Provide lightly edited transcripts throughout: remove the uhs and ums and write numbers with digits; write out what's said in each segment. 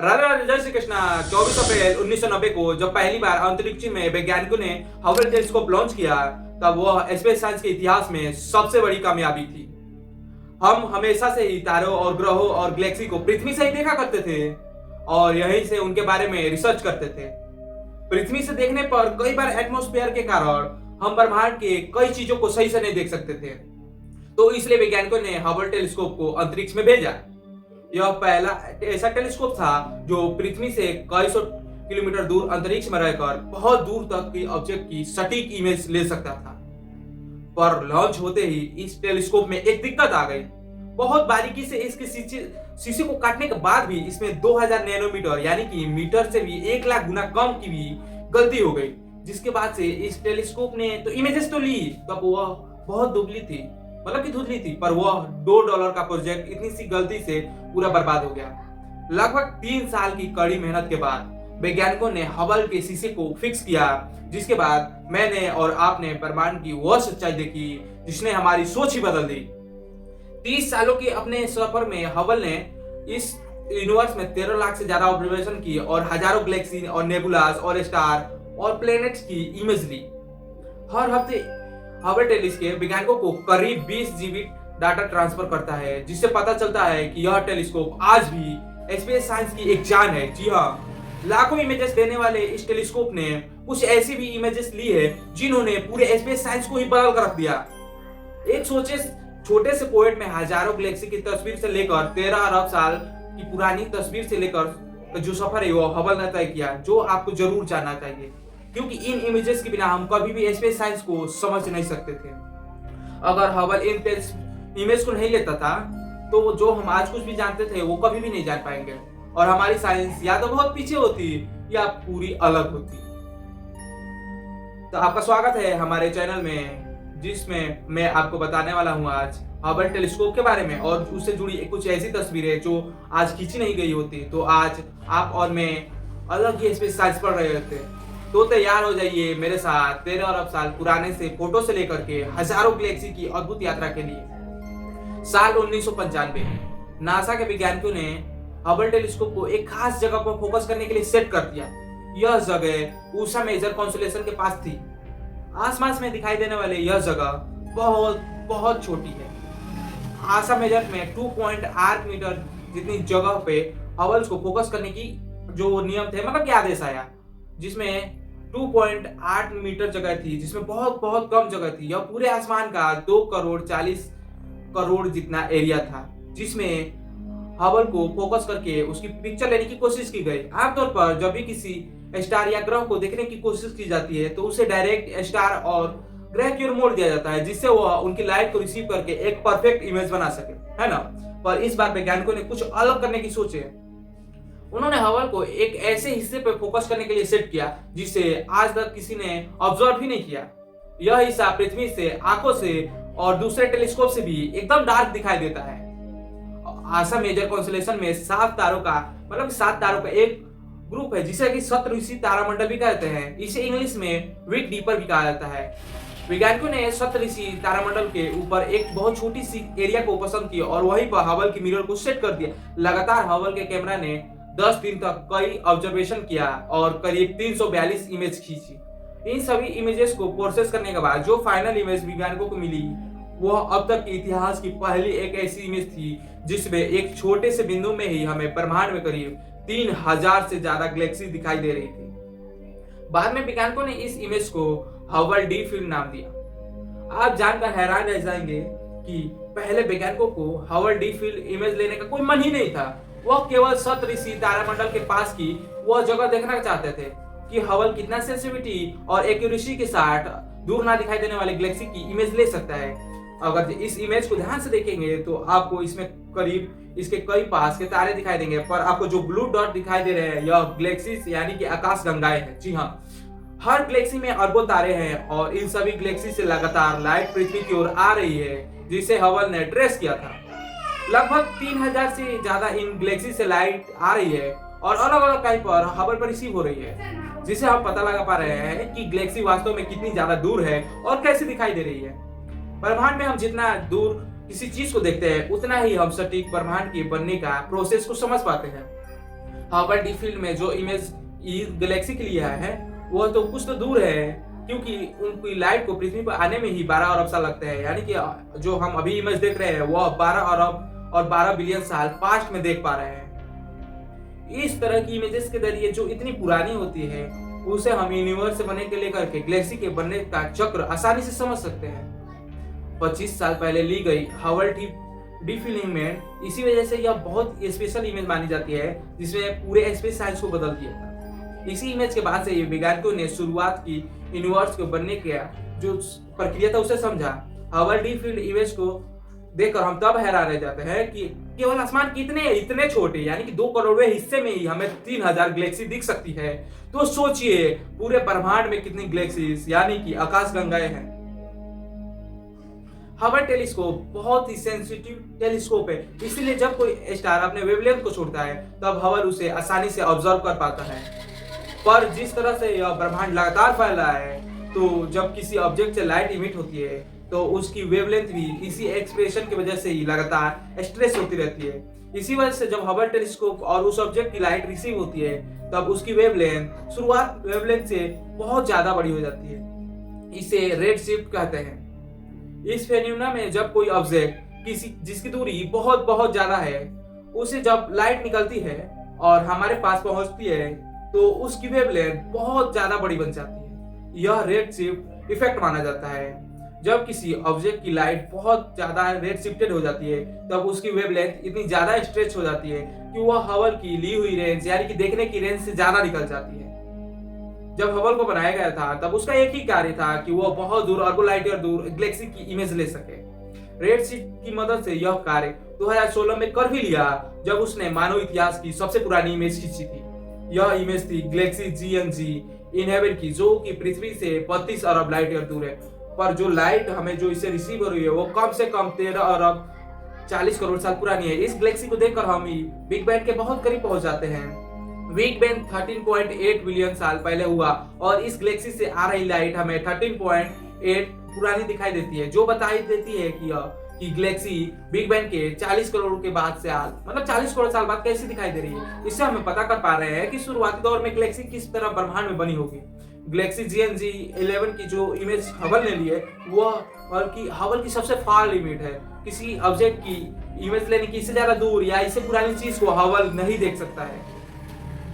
राधे राधे, जय श्री कृष्णा। 24 अप्रैल 1990 को जब पहली बार अंतरिक्ष में वैज्ञानिकों ने हबल टेलीस्कोप लॉन्च किया, तब वह स्पेस साइंस के इतिहास में सबसे बड़ी कामयाबी थी। हम हमेशा से ही तारों और ग्रहों और गैलेक्सी को पृथ्वी से ही देखा करते थे और यहीं से उनके बारे में रिसर्च करते थे। पृथ्वी से देखने पर कई बार एटमॉस्फेयर के कारण हम ब्रह्मांड के कई चीजों को सही से नहीं देख सकते थे, तो इसलिए वैज्ञानिकों ने हबल टेलीस्कोप को अंतरिक्ष में भेजा। यह पहला ऐसा टेलीस्कोप था जो पृथ्वी से कई सौ किलोमीटर दूर अंतरिक्ष में रहकर बहुत दूर तक की ऑब्जेक्ट की सटीक इमेज ले सकता था। पर लॉन्च होते ही इस टेलीस्कोप में एक दिक्कत आ गई। बहुत बारीकी से इसके शीशे को काटने के बाद भी इसमें 2000 नैनोमीटर यानी कि मीटर से भी 1 लाख गुना कम की भी गलती हो गई, जिसके बाद से इस टेलीस्कोप ने तो इमेजेस तो ली, तब वह बहुत दुबली थी, मतलब कि धुंधली थी, पर वह $2 का प्रोजेक्ट इतनी सी गलती से पूरा बर्बाद हो गया। लगभग 3 साल की कड़ी मेहनत के बाद वैज्ञानिकों ने हबल के शीशे को फिक्स किया, जिसके बाद मैंने और आपने ब्रह्मांड की वह सच्चाई देखी जिसने हमारी सोच ही बदल दी। 30 सालों के अपने सफर में हबल ने इस यूनिवर्स में 13 लाख से ज्यादा ऑब्जर्वेशन की और हजारों गैलेक्सी और नेबुलास और स्टार और प्लैनेट्स की इमेज ली। हर हफ्ते हबल टेलीस्कोप वैज्ञानिकों को करीब 20 जीबी डाटा ट्रांसफर करता है, जिससे पता चलता है कि यह टेलीस्कोप आज भी स्पेस साइंस की एक जान है। जी हाँ, लाखों इमेजेस देने वाले इस टेलीस्कोप ने कुछ ऐसी भी इमेजेस ली है जिन्होंने पूरे स्पेस साइंस को ही बदल कर रख दिया। एक सोचे छोटे से पोएट में हजारों गैलेक्सी की तस्वीर से लेकर 13 अरब साल की पुरानी तस्वीर से लेकर जो सफर है वो हबल ने तय किया, जो आपको जरूर जानना चाहिए, क्योंकि इन इमेजेस के बिना हम कभी भी स्पेस साइंस को समझ नहीं सकते थे। अगर हबल इन इमेज को नहीं लेता था तो जो हम आज कुछ भी जानते थे वो कभी भी नहीं जान पाएंगे और हमारी साइंस या तो बहुत पीछे होती या पूरी अलग होती। तो आपका स्वागत है हमारे चैनल में, जिसमें मैं आपको बताने वाला हूं आज हबल टेलीस्कोप के बारे में और उससे जुड़ी कुछ ऐसी तस्वीरें जो आज खींची नहीं गई होती, तो आज आप और मैं अलग ही स्पेस साइंस पढ़ रहे होते। तो तैयार हो जाइए मेरे साथ 13 अरब साल पुराने से फोटो से लेकर के हजारों गैलेक्सी की अद्भुत यात्रा के लिए। साल 1995 नासा के वैज्ञानिकों ने हबल टेलीस्कोप को एक खास जगह पर फोकस करने के लिए सेट कर दिया। यह जगह ऊषा मेजर कॉन्स्टेलेशन के पास थी। आसमान में दिखाई देने वाले यह जगह बहुत बहुत छोटी है। आशा मेजर में 2.8 मीटर जितनी जगह पे हबल को फोकस करने की जो नियम थे, मतलब क्या आदेश आया, जिसमें 2.8 मीटर जगह थी, जिसमें बहुत बहुत कम जगह थी। यह पूरे आसमान का 2 करोड़ 40 करोड़ जितना एरिया था, जिसमें हबल को फोकस करके उसकी पिक्चर लेने की कोशिश की गई। आमतौर पर जब भी किसी स्टार या ग्रह को देखने की कोशिश की जाती है तो उसे डायरेक्ट स्टार और ग्रह की ओर मोड़ दिया जाता है, जिससे वह उनकी लाइट को रिसीव करके एक परफेक्ट इमेज बना सके, है ना। पर इस बार वैज्ञानिकों ने कुछ अलग करने की सोचे। उन्होंने हबल को एक ऐसे हिस्से पर फोकस करने के लिए सेट किया जिसे आज तक किसी ने ऑब्जर्व ही नहीं किया। यह हिस्सा पृथ्वी से, आंखों से और दूसरे टेलीस्कोप से भी एकदम डार्क दिखाई देता है। आशा मेजर कॉन्स्टेलेशन में 7 तारों का, मतलब 7 तारों का एक ग्रुप है जिसे कि सप्तऋषि तारामंडल भी कहते हैं। इसे इंग्लिश में बिग डीपर भी कहा जाता है। वैज्ञानिकों ने सप्तऋषि तारामंडल के ऊपर एक बहुत छोटी सी एरिया को पसंद किया और वहीं पर हबल की मिरर को सेट कर दिया। लगातार हबल के कैमरा ने 10 दिन तक कई ऑब्जर्वेशन किया और करीब 342 इमेज खींची। इन सभी इमेजेस को प्रोसेस करने के बाद जो फाइनल इमेज वैज्ञानिकों को मिली, वह अब तक के इतिहास की पहली एक ऐसी इमेज थी जिसमें एक छोटे से बिंदु में ही हमें ब्रह्मांड में करीब 3000 से ज्यादा गैलेक्सी दिखाई दे रही थी। बाद में वैज्ञानिकों ने इस इमेज को हबल डी फील्ड नाम दिया। आप जानकर हैरान रह जाएंगे कि पहले वैज्ञानिकों को हबल डी फील्ड इमेज लेने का कोई मन ही नहीं था। वह केवल सप्तऋषि तारामंडल के पास की वह जगह देखना चाहते थे कि हबल कितना सेंसिटिविटी और एक्यूरेसी के साथ दूर ना दिखाई देने वाली गैलेक्सी की इमेज ले सकता है। अगर इस इमेज को ध्यान से देखेंगे तो आपको इसमें करीब इसके कई पास के तारे दिखाई देंगे, पर आपको जो ब्लू डॉट दिखाई दे रहे हैं यह गैलेक्सीज यानी कि आकाश गंगाएं हैं। जी हाँ, हर गैलेक्सी में अरबों तारे हैं और इन सभी गैलेक्सी से लगातार लाइट पृथ्वी की ओर आ रही है, जिसे हबल ने ट्रेस किया था। लगभग 3000 से ज्यादा इन गैलेक्सी से लाइट आ रही है और अलग अलग टाइम पर हबल पर रिसीव हो रही है, जिसे हम पता लगा पा रहे हैं कि गैलेक्सी वास्तव में कितनी ज्यादा दूर है और कैसे दिखाई दे रही है। ब्रह्मांड में हम जितना दूर किसी चीज को देखते हैं उतना ही हम सटीक ब्रह्मांड के बनने का प्रोसेस को समझ पाते हैं। हबल डीप फील्ड में जो इमेज इस गैलेक्सी के लिए आया है वह तो कुछ तो दूर है, क्योंकि उनकी लाइट को पृथ्वी पर आने में ही 12 अरब साल लगते हैं। यानी कि जो हम अभी इमेज देख रहे हैं वह 12 अरब और 12 बिलियन साल पास्ट में देख पा रहे हैं। इस तरह की इमेजेस के जरिए जो इतनी पुरानी होती है उसे हम यूनिवर्स से बनने के लेकर के गैलेक्सी के बनने का चक्र आसानी से समझ सकते हैं। 25 साल पहले ली गई हबल डीप फील्ड में इसी वजह से यह बहुत स्पेशल इमेज मानी जाती है, जिसमें पूरे स्पेस साइंस को बदल दिया था। इसी इमेज के बाद से ये वैज्ञानिकों ने शुरुआत की यूनिवर्स के बनने का जो प्रक्रिया था उसे समझा। हबल डीप फील्ड इमेज को देखकर हम तब हैरान रह जाते हैं कि केवल आसमान कितने इतने छोटे यानी कि 2 करोड़वें हिस्से में ही हमें 3000 गैलेक्सी दिख सकती है। तो सोचिए पूरे ब्रह्मांड में कितनी गैलेक्सीज यानी कि आकाशगंगाएं हैं। हबल टेलीस्कोप बहुत ही सेंसिटिव टेलीस्कोप है, इसीलिए जब कोई स्टार अपने वेवलेंथ को छोड़ता है तब हबल उसे आसानी से ऑब्जर्व कर पाता है। पर जिस तरह से यह ब्रह्मांड लगातार फैल रहा है, तो जब किसी ऑब्जेक्ट से लाइट इमिट होती है तो उसकी वेवलेंथ भी इसी एक्सप्रेशन की वजह से ही लगातार स्ट्रेच होती रहती है। इसी वजह से जब हबल टेलीस्कोप और उस ऑब्जेक्ट की लाइट रिसीव होती है तब उसकी वेवलेंथ शुरुआत वेवलेंथ से बहुत ज्यादा बड़ी हो जाती है। इसे रेड शिफ्ट कहते हैं। इस फेनोमेना में जब कोई ऑब्जेक्ट जिसकी दूरी बहुत बहुत ज्यादा है उसे जब लाइट निकलती है और हमारे पास पहुंचती है तो उसकी वेवलेंथ बहुत ज्यादा बड़ी बन जाती है। यह रेड शिफ्ट इफेक्ट माना जाता है। जब किसी ऑब्जेक्ट की लाइट बहुत ज्यादा रेड शिफ्टेड हो जाती है तब उसकी वेवलेंथ इतनी ज्यादा स्ट्रेच हो जाती है कि वह हबल की ली हुई रेंज यानी कि देखने की रेंज से ज्यादा निकल जाती है। जब हबल को बनाया गया था तब उसका एक ही कार्य था कि वह बहुत दूर अरबों लाइट ईयर दूर गैलेक्सी की इमेज ले सके। रेड शिफ्ट की मदद से यह कार्य 2016 में कर भी लिया जब उसने मानव इतिहास की सबसे पुरानी इमेज खींची थी। यह इमेज थी गैलेक्सी GNG इन्हेवन की, जो कि पृथ्वी से 32 अरब लाइट ईयर दूर है। पर जो लाइट हमें जो इसे रिसीव हो रही है वो कम से कम 13 अरब 40 करोड़ साल पुरानी है। इस गैलेक्सी को देखकर हम बिग बैंग के बहुत करीब पहुंच जाते हैं। बिग बैंग 13.8 बिलियन साल पहले हुआ और इस गैलेक्सी से आ रही लाइट हमें 13.8 पुरानी दिखाई देती है, जो बताई देती है कि गैलेक्सी बिग बैंग के 40 करोड़ के बाद से मतलब 40 करोड़ साल बाद कैसी दिखाई दे रही है। इससे हमें पता कर पा रहे हैं कि शुरुआती दौर में गैलेक्सी किस तरह ब्रह्मांड में बनी होगी। गैलेक्सी GNG 11 की जो इमेज हबल ने ली है वह बल्कि हबल की सबसे फार लिमिट है। किसी ऑब्जेक्ट की इमेज लेने की इससे ज्यादा दूर या इससे पुरानी चीज को हबल नहीं देख सकता है।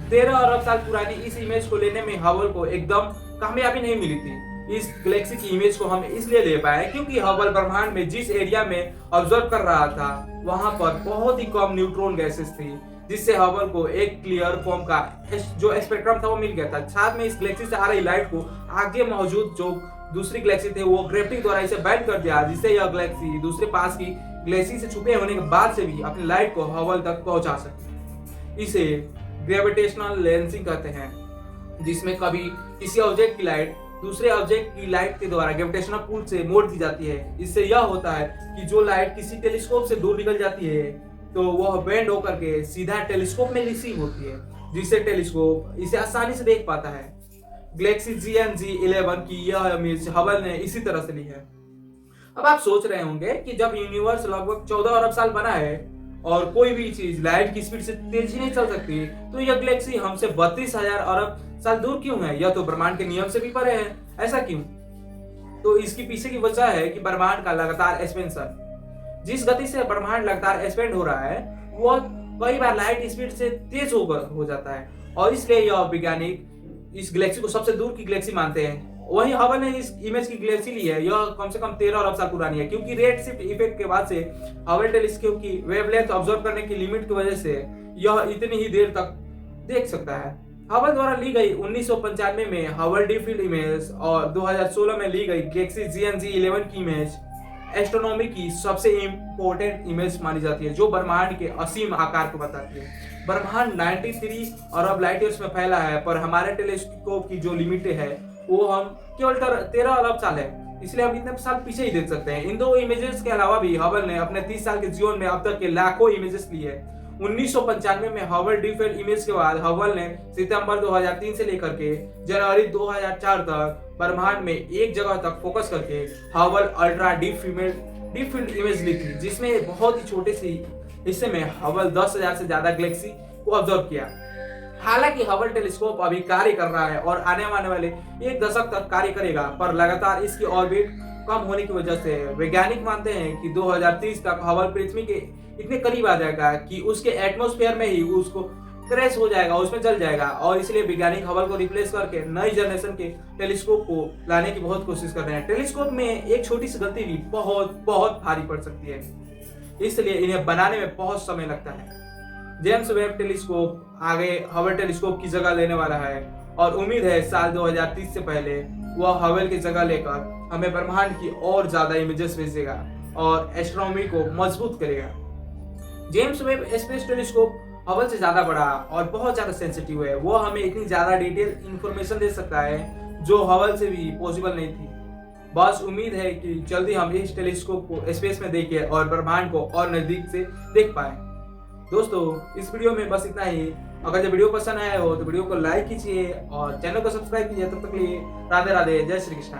13 अरब साल पुरानी इस इमेज को लेने में हबल को एकदम कामयाबी नहीं मिली थी। इस गैलेक्सी की इमेज को हम इसलिए ले पाए क्योंकि हबल ब्रह्मांड में जिस एरिया में ऑब्जर्व कर रहा था वहां पर बहुत ही कम न्यूट्रॉन गैसेस थी, जिससे हबल को एक क्लियर फॉर्म का जो स्पेक्ट्रम था वो मिल गया था। साथ में इस गैलेक्सी से आ रही लाइट को आगे मौजूद जो दूसरी गैलेक्सी थे वो ग्रेविटी द्वारा इसे बैंड कर दिया, जिससे यह गैलेक्सी दूसरे पास की गैलेक्सी से छुपे होने के बाद से भी अपनी लाइट को हबल तक पहुंचा सके। इसे ग्रेविटेशनल लेंसिंग कहते हैं, जिसमें कभी किसी ऑब्जेक्ट की लाइट दूसरे ऑब्जेक्ट की लाइट के द्वारा ग्रेविटेशनल पुल से मोड़ दी जाती है। इससे यह होता है कि जो लाइट किसी टेलीस्कोप से दूर निकल जाती है तो वह बेंड होकर के सीधा टेलीस्कोप में रिसीव होती है, जिससे टेलीस्कोप इसे आसानी से देख पाता है। गैलेक्सी GNG 11 की यह इमेज हबल ने इसी तरह से ली है। अब आप सोच रहे होंगे कि जब यूनिवर्स लगभग 14 अरब साल बना है और कोई भी चीज लाइट की स्पीड से तेज ही नहीं चल सकती, तो यह गैलेक्सी हमसे 32,000 अरब साल दूर क्यों है? यह तो ब्रह्मांड के नियम से भी परे है, ऐसा क्यों? तो इसकी पीछे की वजह है कि ब्रह्मांड का लगातार एक्सपेंशन। जिस गति से ब्रह्मांड लगातार एक्सपेंड हो रहा है वह कई बार लाइट स्पीड से तेज हो जाता है और इसलिए यह वैज्ञानिक इस गैलेक्सी को सबसे दूर की गैलेक्सी मानते हैं। वहीं हबल ने इस इमेज की गैलेक्सी ली है, यह कम से कम 13 अरब साल पुरानी है, क्योंकि रेड शिफ्ट इफेक्ट के बाद से हबल टेलीस्कोप की वेवलेंथ ऑब्जर्व करने की लिमिट की वजह से यह इतनी ही देर तक देख सकता है। हबल द्वारा ली गई 1995 में हबल डीप फील्ड इमेज और 2016 में ली गई गैलेक्सी GNG 11 की इमेज एस्ट्रोनॉमी की सबसे इम्पोर्टेंट इमेज मानी जाती है, जो ब्रह्मांड के असीम आकार को बताती है। ब्रह्मांड 93 अरब लाइट ईयर्स में फैला है, पर हमारे टेलीस्कोप की जो लिमिट है वो हम केवल 13 अरब साल है, इसलिए हम इतने साल पीछे ही देख सकते हैं। इन दो इमेजेस के अलावा भी हबल ने अपने 30 साल के जीवन में अब तक के लाखों इमेजेस लिए है। 1995 में हबल डीप फील्ड इमेज के बाद हबल ने सितंबर 2003 से लेकर के जनवरी 2004 तक ब्रह्मांड में एक जगह तक फोकस करके Hubble ultra deep field image ली थी, जिसमें बहुत ही छोटे से हिस्से में हबल 10,000 से ज्यादा गैलेक्सी को ऑब्जर्व किया। हालांकि हबल टेलीस्कोप अभी कार्य कर रहा है और आने वाले 1 दशक तक कार्य करेगा, पर लगातार इसकी ऑर्बिट कम होने की वजह से वैज्ञानिक मानते हैं कि 2030 तक हबल पृथ्वी के इतने करीब आ जाएगा कि उसके एटमॉस्फेयर में ही उसको क्रैश हो जाएगा, उसमें जल जाएगा। और इसलिए वैज्ञानिक हबल को रिप्लेस करके नई जनरेशन के टेलीस्कोप को लाने की बहुत कोशिश कर रहे हैं। टेलीस्कोप में एक छोटी सी गलती भी बहुत बहुत भारी पड़ सकती है, इसलिए इन्हें बनाने में बहुत समय लगता है। जेम्स वेब टेलीस्कोप आगे हबल टेलीस्कोप की जगह लेने वाला है और उम्मीद है साल 2030 से पहले वह हबल की जगह लेकर हमें ब्रह्मांड की और ज्यादा इमेजेस भेजेगा और एस्ट्रोनॉमी को मजबूत करेगा। James Webb space telescope Hubble से ज्यादा बड़ा और बहुत ज्यादा सेंसिटिव है। वो हमें इतनी ज्यादा डिटेल इंफॉर्मेशन दे सकता है जो हबल से भी पॉसिबल नहीं थी। बस उम्मीद है कि जल्दी हम इस टेलीस्कोप को स्पेस में देखें और ब्रह्मांड को और नजदीक से देख पाए। दोस्तों, इस वीडियो में बस इतना ही। अगर जब वीडियो पसंद आया हो तो वीडियो को लाइक कीजिए और चैनल को सब्सक्राइब कीजिए। तब तक के लिए राधे राधे, जय श्री कृष्ण।